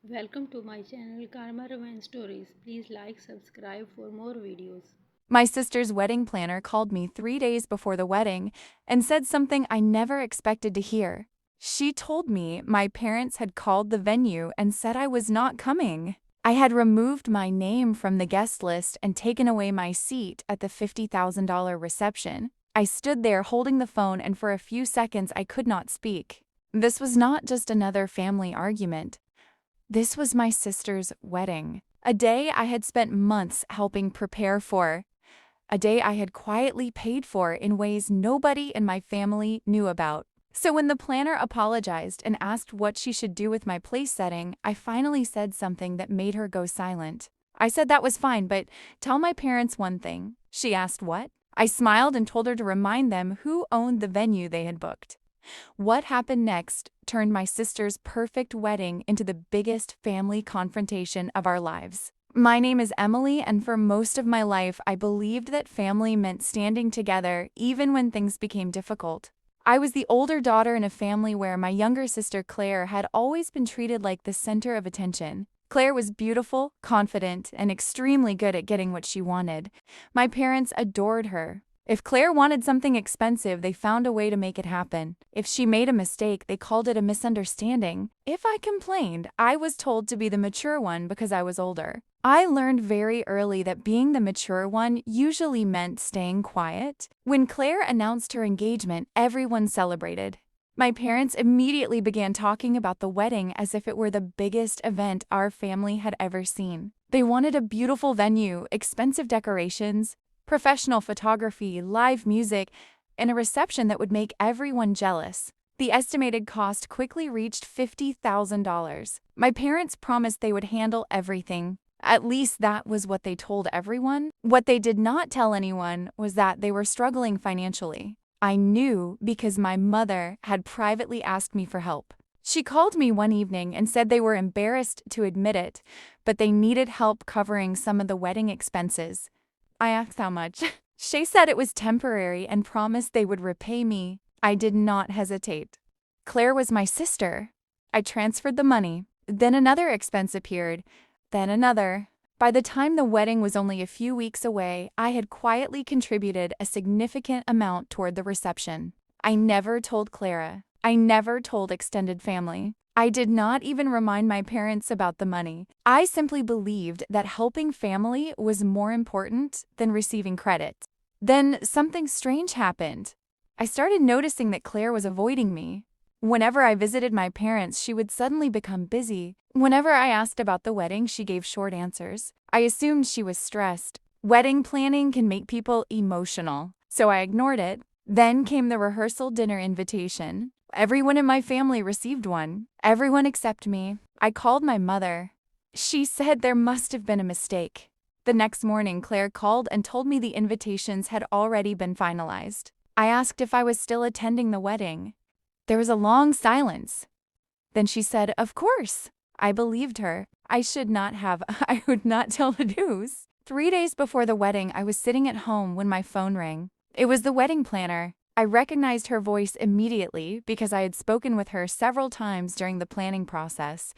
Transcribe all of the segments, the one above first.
Welcome to my channel Karma Romance Stories. Please like, subscribe for more videos. My sister's wedding planner called me 3 days before the wedding and said something I never expected to hear. She told me my parents had called the venue and said I was not coming. I had removed my name from the guest list and taken away my seat at the $50,000 reception. I stood there holding the phone, and for a few seconds I could not speak. This was not just another family argument. This was my sister's wedding, a day I had spent months helping prepare for, a day I had quietly paid for in ways nobody in my family knew about. So when the planner apologized and asked what she should do with my place setting, I finally said something that made her go silent. I said that was fine, but tell my parents one thing. She asked what? I smiled and told her to remind them who owned the venue they had booked. What happened next turned my sister's perfect wedding into the biggest family confrontation of our lives. My name is Emily, and for most of my life, I believed that family meant standing together even when things became difficult. I was the older daughter in a family where my younger sister Claire had always been treated like the center of attention. Claire was beautiful, confident, and extremely good at getting what she wanted. My parents adored her. If Claire wanted something expensive, they found a way to make it happen. If she made a mistake, they called it a misunderstanding. If I complained, I was told to be the mature one because I was older. I learned very early that being the mature one usually meant staying quiet. When Claire announced her engagement, everyone celebrated. My parents immediately began talking about the wedding as if it were the biggest event our family had ever seen. They wanted a beautiful venue, expensive decorations, professional photography, live music, and a reception that would make everyone jealous. The estimated cost quickly reached $50,000. My parents promised they would handle everything. At least that was what they told everyone. What they did not tell anyone was that they were struggling financially. I knew because my mother had privately asked me for help. She called me one evening and said they were embarrassed to admit it, but they needed help covering some of the wedding expenses. I asked how much. She said it was temporary and promised they would repay me. I did not hesitate. Claire was my sister. I transferred the money. Then another expense appeared. Then another. By the time the wedding was only a few weeks away, I had quietly contributed a significant amount toward the reception. I never told Clara. I never told extended family. I did not even remind my parents about the money. I simply believed that helping family was more important than receiving credit. Then something strange happened. I started noticing that Claire was avoiding me. Whenever I visited my parents, she would suddenly become busy. Whenever I asked about the wedding, she gave short answers. I assumed she was stressed. Wedding planning can make people emotional, so I ignored it. Then came the rehearsal dinner invitation. Everyone in my family received one. Everyone except me. I called my mother. She said there must have been a mistake. The next morning, Claire called and told me the invitations had already been finalized. I asked if I was still attending the wedding. There was a long silence. Then she said, "Of course." I believed her. I should not have. I would not tell the news. 3 days before the wedding, I was sitting at home when my phone rang. It was the wedding planner. I recognized her voice immediately because I had spoken with her several times during the planning process.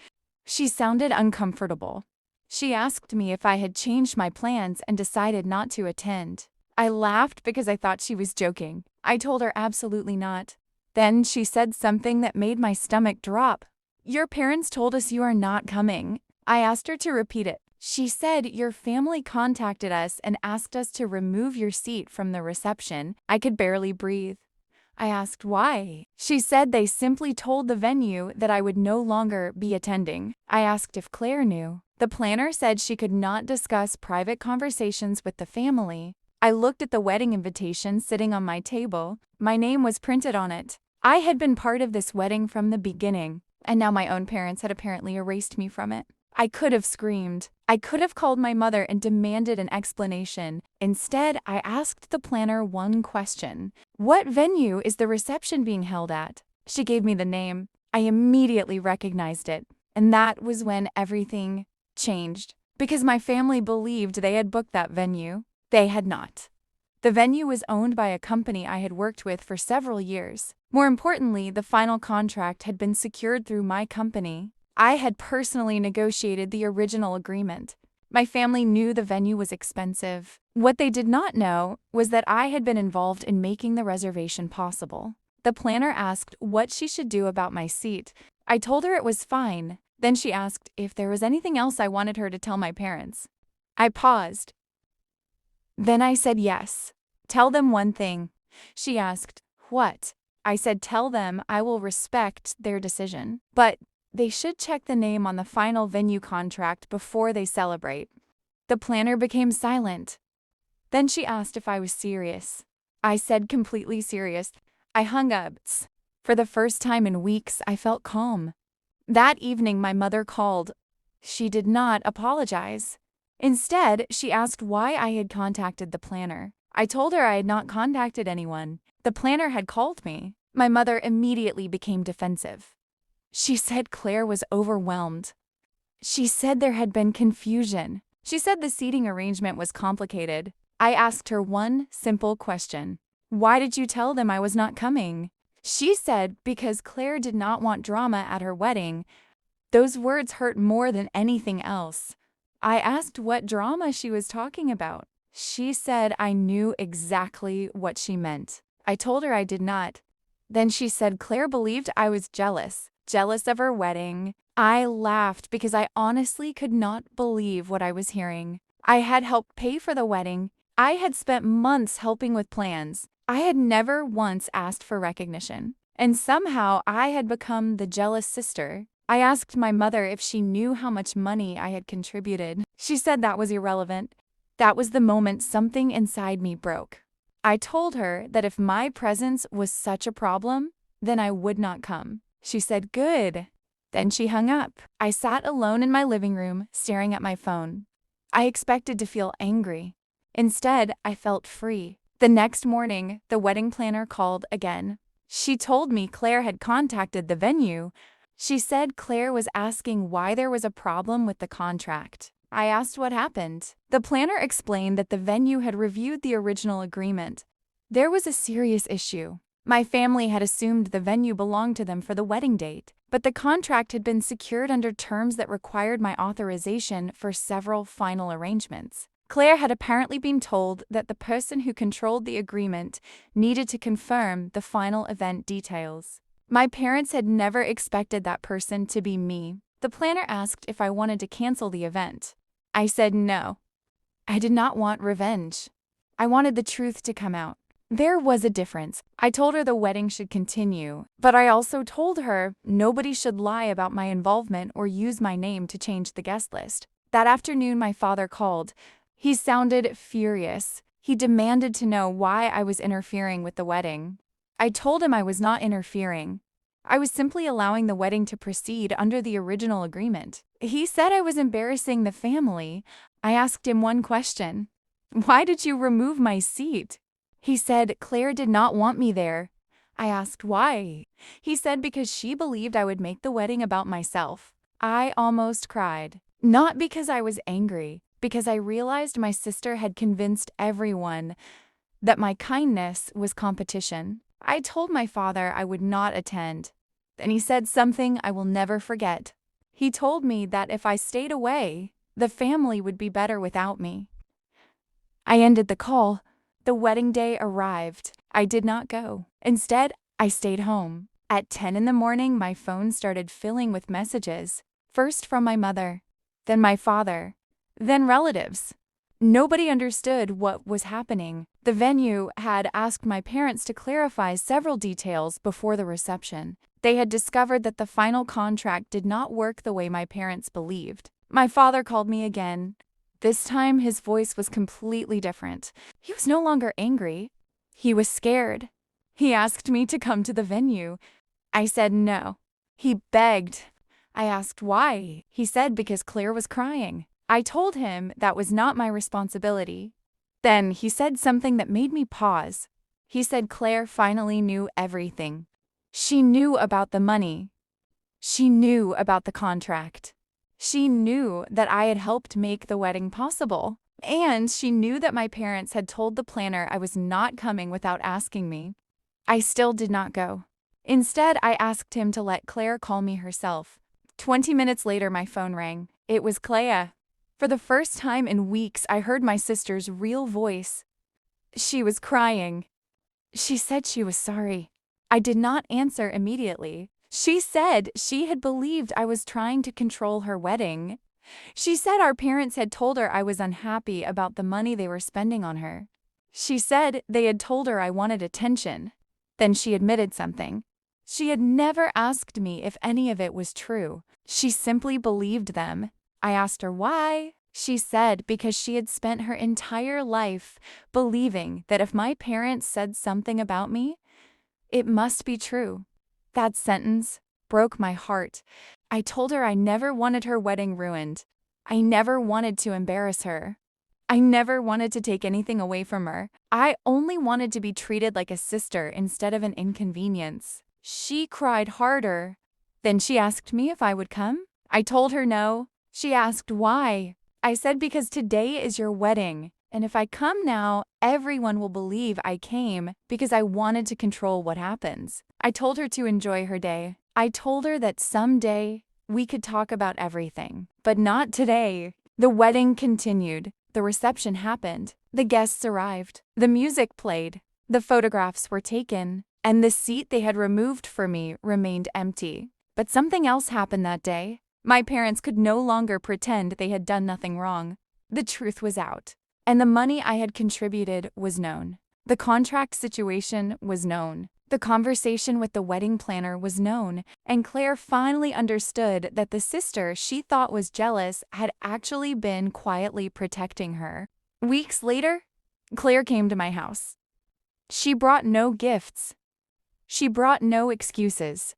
She sounded uncomfortable. She asked me if I had changed my plans and decided not to attend. I laughed because I thought she was joking. I told her absolutely not. Then she said something that made my stomach drop. "Your parents told us you are not coming." I asked her to repeat it. She said, "Your family contacted us and asked us to remove your seat from the reception." I could barely breathe. I asked why. She said they simply told the venue that I would no longer be attending. I asked if Claire knew. The planner said she could not discuss private conversations with the family. I looked at the wedding invitation sitting on my table. My name was printed on it. I had been part of this wedding from the beginning, and now my own parents had apparently erased me from it. I could have screamed. I could have called my mother and demanded an explanation. Instead, I asked the planner one question. "What venue is the reception being held at?" She gave me the name. I immediately recognized it. And that was when everything changed. Because my family believed they had booked that venue. They had not. The venue was owned by a company I had worked with for several years. More importantly, the final contract had been secured through my company. I had personally negotiated the original agreement. My family knew the venue was expensive. What they did not know was that I had been involved in making the reservation possible. The planner asked what she should do about my seat. I told her it was fine. Then she asked if there was anything else I wanted her to tell my parents. I paused. Then I said yes. Tell them one thing. She asked, what? I said tell them I will respect their decision, but they should check the name on the final venue contract before they celebrate. The planner became silent. Then she asked if I was serious. I said completely serious. I hung up. For the first time in weeks, I felt calm. That evening, my mother called. She did not apologize. Instead, she asked why I had contacted the planner. I told her I had not contacted anyone. The planner had called me. My mother immediately became defensive. She said Claire was overwhelmed. She said there had been confusion. She said the seating arrangement was complicated. I asked her one simple question. Why did you tell them I was not coming? She said because Claire did not want drama at her wedding. Those words hurt more than anything else. I asked what drama she was talking about. She said I knew exactly what she meant. I told her I did not. Then she said Claire believed I was jealous of her wedding. I laughed because I honestly could not believe what I was hearing. I had helped pay for the wedding. I had spent months helping with plans. I had never once asked for recognition. And somehow I had become the jealous sister. I asked my mother if she knew how much money I had contributed. She said that was irrelevant. That was the moment something inside me broke. I told her that if my presence was such a problem, then I would not come. She said, good. Then she hung up. I sat alone in my living room, staring at my phone. I expected to feel angry. Instead, I felt free. The next morning, the wedding planner called again. She told me Claire had contacted the venue. She said Claire was asking why there was a problem with the contract. I asked what happened. The planner explained that the venue had reviewed the original agreement. There was a serious issue. My family had assumed the venue belonged to them for the wedding date, but the contract had been secured under terms that required my authorization for several final arrangements. Claire had apparently been told that the person who controlled the agreement needed to confirm the final event details. My parents had never expected that person to be me. The planner asked if I wanted to cancel the event. I said no. I did not want revenge. I wanted the truth to come out. There was a difference. I told her the wedding should continue, but I also told her nobody should lie about my involvement or use my name to change the guest list. That afternoon, my father called. He sounded furious. He demanded to know why I was interfering with the wedding. I told him I was not interfering. I was simply allowing the wedding to proceed under the original agreement. He said I was embarrassing the family. I asked him one question. Why did you remove my seat? He said Claire did not want me there. I asked why. He said because she believed I would make the wedding about myself. I almost cried. Not because I was angry, because I realized my sister had convinced everyone that my kindness was competition. I told my father I would not attend. Then he said something I will never forget. He told me that if I stayed away, the family would be better without me. I ended the call. The wedding day arrived. I did not go. Instead, I stayed home. At 10 in the morning, my phone started filling with messages. First from my mother, then my father, then relatives. Nobody understood what was happening. The venue had asked my parents to clarify several details before the reception. They had discovered that the final contract did not work the way my parents believed. My father called me again. This time, his voice was completely different. He was no longer angry. He was scared. He asked me to come to the venue. I said no. He begged. I asked why. He said because Claire was crying. I told him that was not my responsibility. Then he said something that made me pause. He said Claire finally knew everything. She knew about the money. She knew about the contract. She knew that I had helped make the wedding possible. And she knew that my parents had told the planner I was not coming without asking me. I still did not go. Instead, I asked him to let Claire call me herself. 20 minutes later, my phone rang. It was Clea. For the first time in weeks, I heard my sister's real voice. She was crying. She said she was sorry. I did not answer immediately. She said she had believed I was trying to control her wedding. She said our parents had told her I was unhappy about the money they were spending on her. She said they had told her I wanted attention. Then she admitted something. She had never asked me if any of it was true. She simply believed them. I asked her why. She said because she had spent her entire life believing that if my parents said something about me, it must be true. That sentence broke my heart. I told her I never wanted her wedding ruined. I never wanted to embarrass her. I never wanted to take anything away from her. I only wanted to be treated like a sister instead of an inconvenience. She cried harder. Then she asked me if I would come. I told her no. She asked why. I said because today is your wedding, and if I come now, everyone will believe I came because I wanted to control what happens. I told her to enjoy her day. I told her that someday we could talk about everything, but not today. The wedding continued. The reception happened. The guests arrived. The music played. The photographs were taken, and the seat they had removed for me remained empty. But something else happened that day. My parents could no longer pretend they had done nothing wrong. The truth was out, and the money I had contributed was known. The contract situation was known. The conversation with the wedding planner was known, and Claire finally understood that the sister she thought was jealous had actually been quietly protecting her. Weeks later, Claire came to my house. She brought no gifts. She brought no excuses.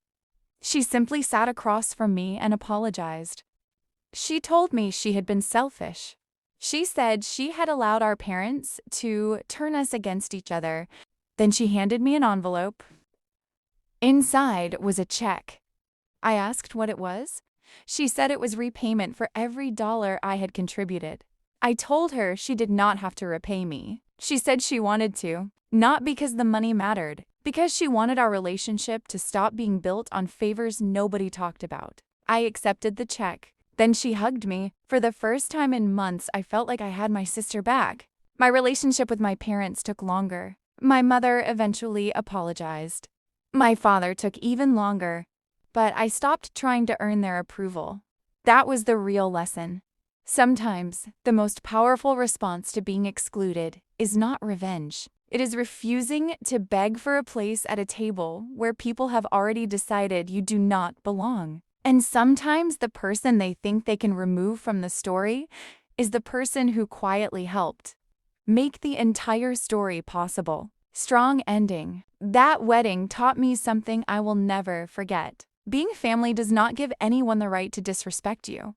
She simply sat across from me and apologized. She told me she had been selfish. She said she had allowed our parents to turn us against each other. Then she handed me an envelope. Inside was a check. I asked what it was. She said it was repayment for every dollar I had contributed. I told her she did not have to repay me. She said she wanted to, not because the money mattered, because she wanted our relationship to stop being built on favors nobody talked about. I accepted the check. Then she hugged me. For the first time in months, I felt like I had my sister back. My relationship with my parents took longer. My mother eventually apologized. My father took even longer, but I stopped trying to earn their approval. That was the real lesson. Sometimes, the most powerful response to being excluded is not revenge. It is refusing to beg for a place at a table where people have already decided you do not belong. And sometimes the person they think they can remove from the story is the person who quietly helped make the entire story possible. Strong ending. That wedding taught me something I will never forget. Being family does not give anyone the right to disrespect you.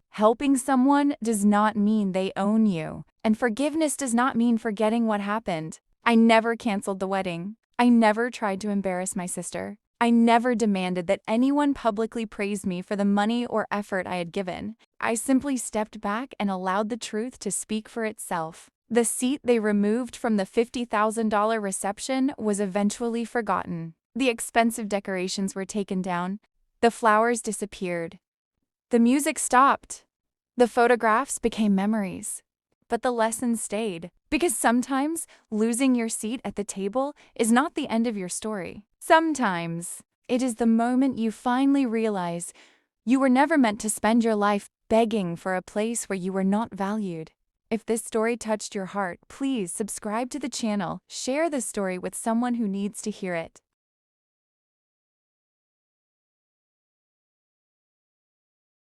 Helping someone does not mean they own you, and forgiveness does not mean forgetting what happened. I never canceled the wedding. I never tried to embarrass my sister. I never demanded that anyone publicly praise me for the money or effort I had given. I simply stepped back and allowed the truth to speak for itself. The seat they removed from the $50,000 reception was eventually forgotten. The expensive decorations were taken down. The flowers disappeared. The music stopped. The photographs became memories. But the lesson stayed. Because sometimes losing your seat at the table is not the end of your story. Sometimes it is the moment you finally realize you were never meant to spend your life begging for a place where you were not valued. If this story touched your heart, please subscribe to the channel, share this story with someone who needs to hear it.